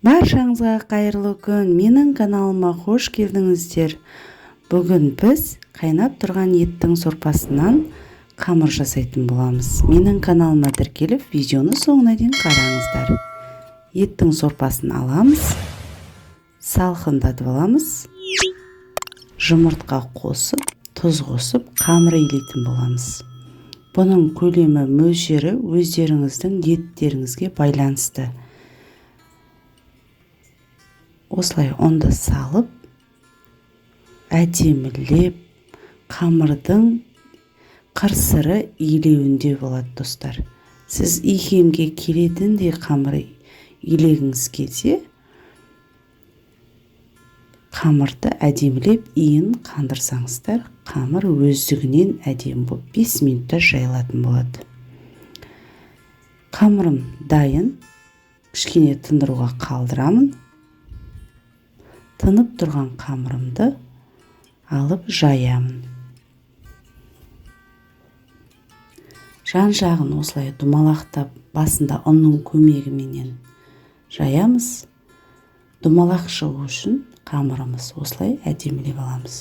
Баршаңызға қайырлы күн, менің каналыма қош келдіңіздер. Бүгін біз қайнап тұрған еттің сорпасынан қамыр жасайтын боламыз. Менің каналыма тіркеліп, видеоны соңына дейін қараңыздар. Еттің сорпасын аламыз, салқындатып аламыз, жұмыртқа қосып, тұз қосып, қамыр илейтін боламыз. Бұның көлемі, мөлшері өздеріңіздің еттеріңізге байланысты. Осылай онды салып, әдемілеп, қамырдың қыр-сыры илеуінде болады, достар. Сіз икемге келетіндей қамыр илегіңіз келсе, қамырды әдемілеп, иін қандырсаңыздар, қамыр өздігінен әдемі болып 5 минутта жайылатын болады. Қамырым дайын, кішкене тындыруға қалдырамын. Тынып тұрған қамырымды алып жаямын. Жан жағын осылай думалақтап, басында ұнның көмегіменен жаямыз. Думалақ шығу үшін қамырымыз осылай әдемілеп аламыз.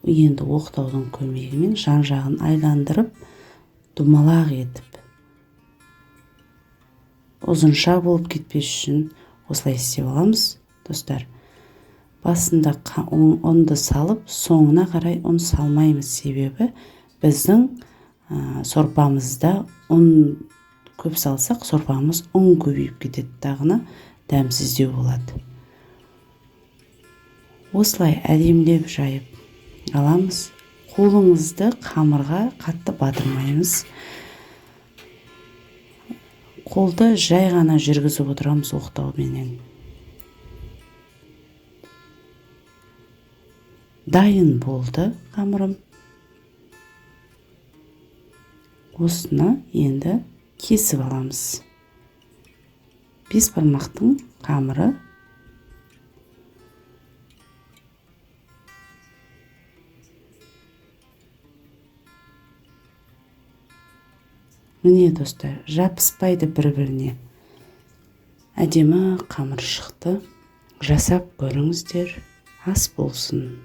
Енді оқтаудың көмегімен жан жағын айландырып, думалақ етіп, ұзынша болып кетпес үшін осылай істеп аламыз. Достар, басында ұнды салып, соңына қарай ұн салмаймыз, себебі біздің сорпамызда ұн көп салсақ, сорпамыз ұн көбейіп кетеді, дағыны дәмсіздеу болады. Осылай әдемілеп жайып аламыз. Қолыңызды қамырға қатты батырмаймыз. Қолды жай ғана жүргізіп отырамыз оқтауменен. Дайын болды қамырым. Осыны енді кесіп аламыз. 5 бармақтың қамыры. Міне, достар, жабыспайды бір-біріне. Әдемі қамыр шықты. Жасап көріңіздер, ас болсын.